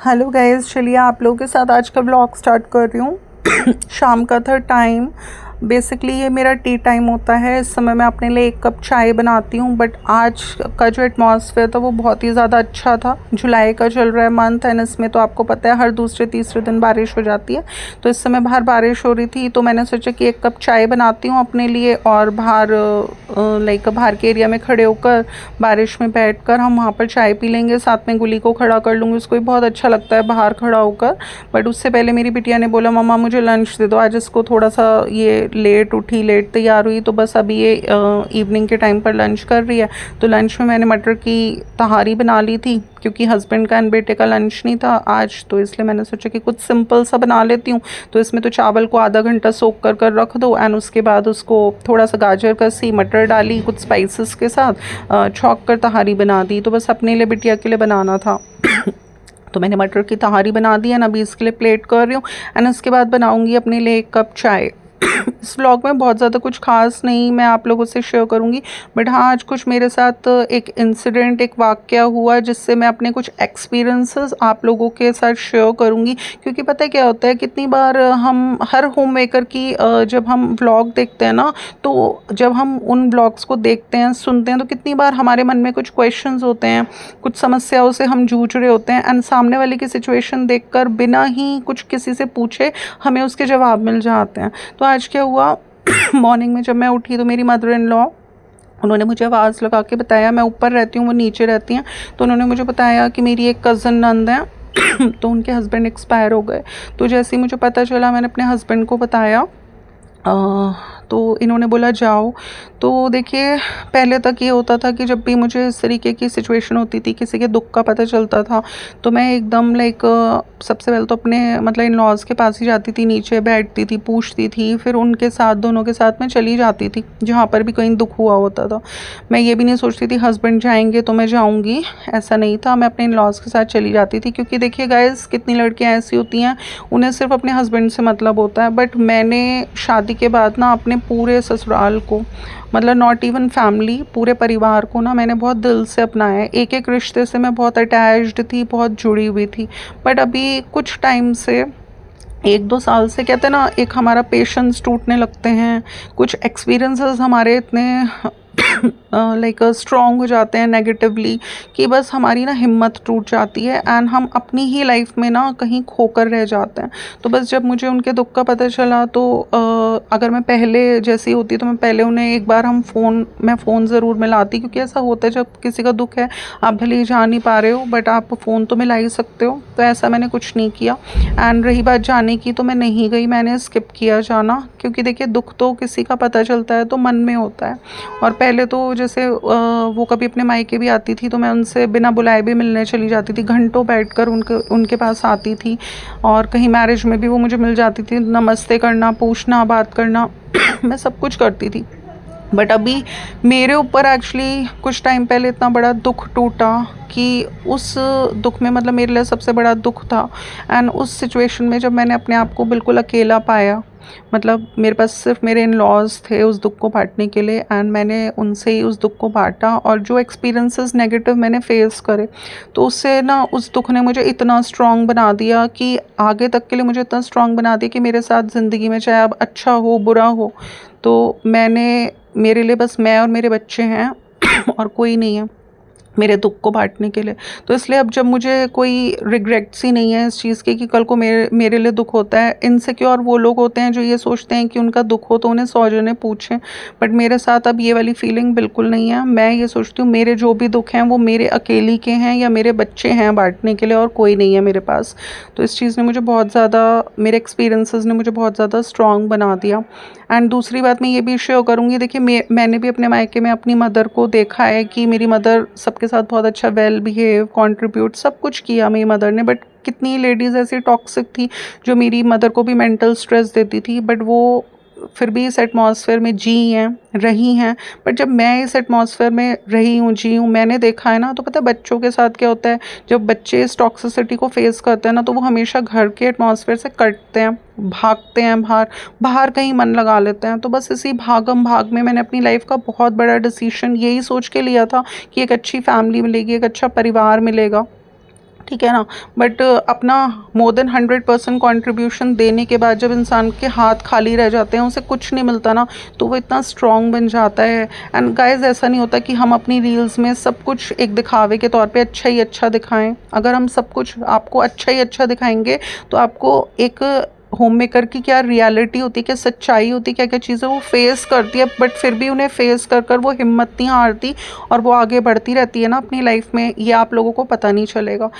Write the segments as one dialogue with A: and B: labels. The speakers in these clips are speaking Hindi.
A: हेलो गाइस, चलिए आप लोगों के साथ आज का व्लॉग स्टार्ट कर रही हूँ। शाम का था टाइम। बेसिकली ये मेरा टी टाइम होता है। इस समय मैं अपने लिए एक कप चाय बनाती हूँ, बट आज का जो एटमॉस्फेयर था वो बहुत ही ज़्यादा अच्छा था। जुलाई का चल रहा है मंथ एंड इसमें तो आपको पता है हर दूसरे तीसरे दिन बारिश हो जाती है। तो इस समय बाहर बारिश हो रही थी तो मैंने सोचा कि एक कप चाय बनाती हूँ अपने लिए, और बाहर बाहर के एरिया में खड़े होकर बारिश में बैठकर हम वहाँ पर चाय पी लेंगे। साथ में गुली को खड़ा कर लूँगी, उसको भी बहुत अच्छा लगता है बाहर खड़ा होकर। बट उससे पहले मेरी बिटिया ने बोला मम्मा मुझे लंच दे दो। आज इसको थोड़ा सा ये लेट उठी, लेट तैयार हुई, तो बस अभी ये इवनिंग के टाइम पर लंच कर रही है। तो लंच में मैंने मटर की तहारी बना ली थी क्योंकि हस्बैंड का एंड बेटे का लंच नहीं था आज, तो इसलिए मैंने सोचा कि कुछ सिंपल सा बना लेती हूँ। तो इसमें तो चावल को आधा घंटा सोख कर रख दो एंड उसके बाद उसको थोड़ा सा गाजर कसी, मटर डाली, कुछ स्पाइसेस के साथ छौंक कर तहारी बना दी। तो बस अपने लिए बिटिया के लिए बनाना था। तो मैंने मटर की तहारी बना दी है, अभी इसके लिए प्लेट कर रही हूँ एंड उसके बाद बनाऊँगी अपने लिए एक कप चाय। इस व्लॉग में बहुत ज़्यादा कुछ खास नहीं मैं आप लोगों से शेयर करूँगी, बट हाँ आज कुछ मेरे साथ एक इंसिडेंट, एक वाक़या हुआ जिससे मैं अपने कुछ एक्सपीरियंसेस आप लोगों के साथ शेयर करूँगी। क्योंकि पता है क्या होता है, कितनी बार हम हर होम मेकर की जब हम व्लॉग देखते हैं ना, तो जब हम उन व्लॉग्स को देखते हैं, सुनते हैं, तो कितनी बार हमारे मन में कुछ क्वेश्चंस होते हैं, कुछ समस्याओं से हम जूझ रहे होते हैं एंड सामने वाले की सिचुएशन देखकर बिना ही कुछ किसी से पूछे हमें उसके जवाब मिल जाते हैं। तो आज क्या हुआ, मॉर्निंग में जब मैं उठी तो मेरी मदर इन लॉ, उन्होंने मुझे आवाज़ लगा के बताया, मैं ऊपर रहती हूँ वो नीचे रहती हैं, तो उन्होंने मुझे बताया कि मेरी एक कज़न नंद है तो उनके हस्बैंड एक्सपायर हो गए। तो जैसे ही मुझे पता चला मैंने अपने हस्बैंड को बताया। तो इन्होंने बोला जाओ। तो देखिए पहले तक ये होता था कि जब भी मुझे इस तरीके की सिचुएशन होती थी, किसी के दुख का पता चलता था, तो मैं एकदम सबसे पहले तो अपने मतलब इन लॉज़ के पास ही जाती थी, नीचे बैठती थी, पूछती थी, फिर उनके साथ दोनों के साथ में चली जाती थी जहाँ पर भी कहीं दुख हुआ होता था। मैं ये भी नहीं सोचती थी हस्बैंड जाएंगे तो मैं जाऊँगी, ऐसा नहीं था। मैं अपने इन लॉज़ के साथ चली जाती थी क्योंकि देखिए गाइस कितनी लड़कियाँ ऐसी होती हैं, उन्हें सिर्फ अपने हस्बैंड से मतलब होता है। बट मैंने शादी के बाद ना अपने पूरे ससुराल को, मतलब नॉट इवन फैमिली, पूरे परिवार को ना मैंने बहुत दिल से अपनाया है। एक एक रिश्ते से मैं बहुत अटैच्ड थी, बहुत जुड़ी हुई थी। बट अभी कुछ टाइम से, एक दो साल से, कहते हैं ना एक हमारा पेशेंस टूटने लगते हैं, कुछ एक्सपीरियंसेस हमारे इतने स्ट्रॉन्ग हो जाते हैं नेगेटिवली कि बस हमारी ना हिम्मत टूट जाती है एंड हम अपनी ही लाइफ में ना कहीं खोकर रह जाते हैं। तो बस जब मुझे उनके दुख का पता चला तो अगर मैं पहले जैसी होती तो मैं पहले उन्हें एक बार मैं फ़ोन ज़रूर मिलाती, क्योंकि ऐसा होता है जब किसी का दुख है आप भले ही जा नहीं पा रहे हो बट आप फ़ोन तो मिला ही सकते हो। तो ऐसा मैंने कुछ नहीं किया। एंड रही बात जाने की, तो मैं नहीं गई, मैंने स्किप किया जाना, क्योंकि देखिए दुख तो किसी का पता चलता है तो मन में होता है। और पहले तो जैसे वो कभी अपने मायके भी आती थी तो मैं उनसे बिना बुलाए भी मिलने चली जाती थी, घंटों बैठकर उनके पास आती थी। और कहीं मैरिज में भी वो मुझे मिल जाती थी, नमस्ते करना, पूछना, बात करना मैं सब कुछ करती थी। बट अभी मेरे ऊपर एक्चुअली कुछ टाइम पहले इतना बड़ा दुख टूटा कि उस दुख में, मतलब मेरे लिए सबसे बड़ा दुख था। एंड उस सिचुएशन में जब मैंने अपने आप को बिल्कुल अकेला पाया, मतलब मेरे पास सिर्फ मेरे इन लॉज थे उस दुख को बांटने के लिए, एंड मैंने उनसे ही उस दुख को बांटा। और जो एक्सपीरियंसेस नेगेटिव मैंने फेस करे, तो उससे ना उस दुख ने मुझे इतना स्ट्रॉन्ग बना दिया कि आगे तक के लिए मुझे इतना स्ट्रॉन्ग बना दिया कि मेरे साथ ज़िंदगी में चाहे अब अच्छा हो बुरा हो, तो मेरे लिए बस मैं और मेरे बच्चे हैं और कोई नहीं है मेरे दुख को बांटने के लिए। तो इसलिए अब जब मुझे कोई रिग्रेट्स ही नहीं है इस चीज़ की कि कल को मेरे लिए दुख होता है। इनसिक्योर वो लोग होते हैं जो ये सोचते हैं कि उनका दुख हो तो उन्हें 100 जने पूछें, बट मेरे साथ अब ये वाली फीलिंग बिल्कुल नहीं है। मैं ये सोचती हूँ मेरे जो भी दुख हैं वो मेरे अकेली के हैं या मेरे बच्चे हैं बांटने के लिए, और कोई नहीं है मेरे पास। तो इस चीज़ ने मुझे बहुत ज़्यादा, मेरे एक्सपीरियंसेस ने मुझे बहुत ज़्यादा स्ट्रॉन्ग बना दिया। एंड दूसरी बात मैं ये भी शेयर करूँगी, देखिए मैंने भी अपने मायके में अपनी मदर को देखा है कि मेरी मदर सबके साथ बहुत अच्छा वेल बिहेव, कंट्रीब्यूट सब कुछ किया मेरी मदर ने। बट कितनी लेडीज़ ऐसी टॉक्सिक थी जो मेरी मदर को भी मेंटल स्ट्रेस देती थी, बट वो फिर भी इस एटमॉस्फेयर में जी हैं, रही हैं। बट जब मैं इस एटमॉस्फेयर में रही हूँ, जी हूँ, मैंने देखा है ना, तो पता है बच्चों के साथ क्या होता है, जब बच्चे इस टॉक्सिसिटी को फेस करते हैं ना, तो वो हमेशा घर के एटमॉस्फेयर से कटते हैं, भागते हैं बाहर, बाहर कहीं मन लगा लेते हैं। तो बस इसी भागम भाग में मैंने अपनी लाइफ का बहुत बड़ा डिसीजन यही सोच के लिया था कि एक अच्छी फैमिली मिलेगी, एक अच्छा परिवार मिलेगा, ठीक है ना। बट अपना मोर देन 100% कॉन्ट्रीब्यूशन देने के बाद जब इंसान के हाथ खाली रह जाते हैं, उसे कुछ नहीं मिलता ना, तो वो इतना स्ट्रॉन्ग बन जाता है। एंड गाइस, ऐसा नहीं होता कि हम अपनी रील्स में सब कुछ एक दिखावे के तौर पे अच्छा ही अच्छा दिखाएं। अगर हम सब कुछ आपको अच्छा ही अच्छा दिखाएंगे तो आपको एक होम मेकर की क्या रियलिटी होती है, क्या सच्चाई होती है, क्या क्या चीज़ें वो फेस करती है, बट फिर भी उन्हें फेस कर कर वो हिम्मत नहीं हारती और वो आगे बढ़ती रहती है ना अपनी लाइफ में, ये आप लोगों को पता नहीं चलेगा।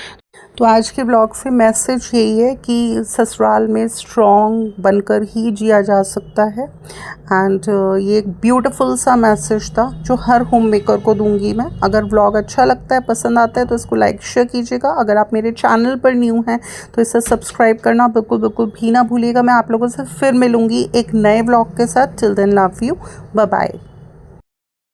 A: तो आज के ब्लॉग से मैसेज यही है कि ससुराल में स्ट्रॉन्ग बनकर ही जिया जा सकता है। एंड ये एक ब्यूटीफुल सा मैसेज था जो हर होम मेकर को दूंगी मैं। अगर ब्लॉग अच्छा लगता है, पसंद आता है, तो इसको लाइक शेयर कीजिएगा। अगर आप मेरे चैनल पर न्यू हैं तो इसे सब्सक्राइब करना बिल्कुल बिल्कुल भी ना भूलिएगा। मैं आप लोगों से फिर मिलूँगी एक नए ब्लॉग के साथ। Till then, love you, bye bye.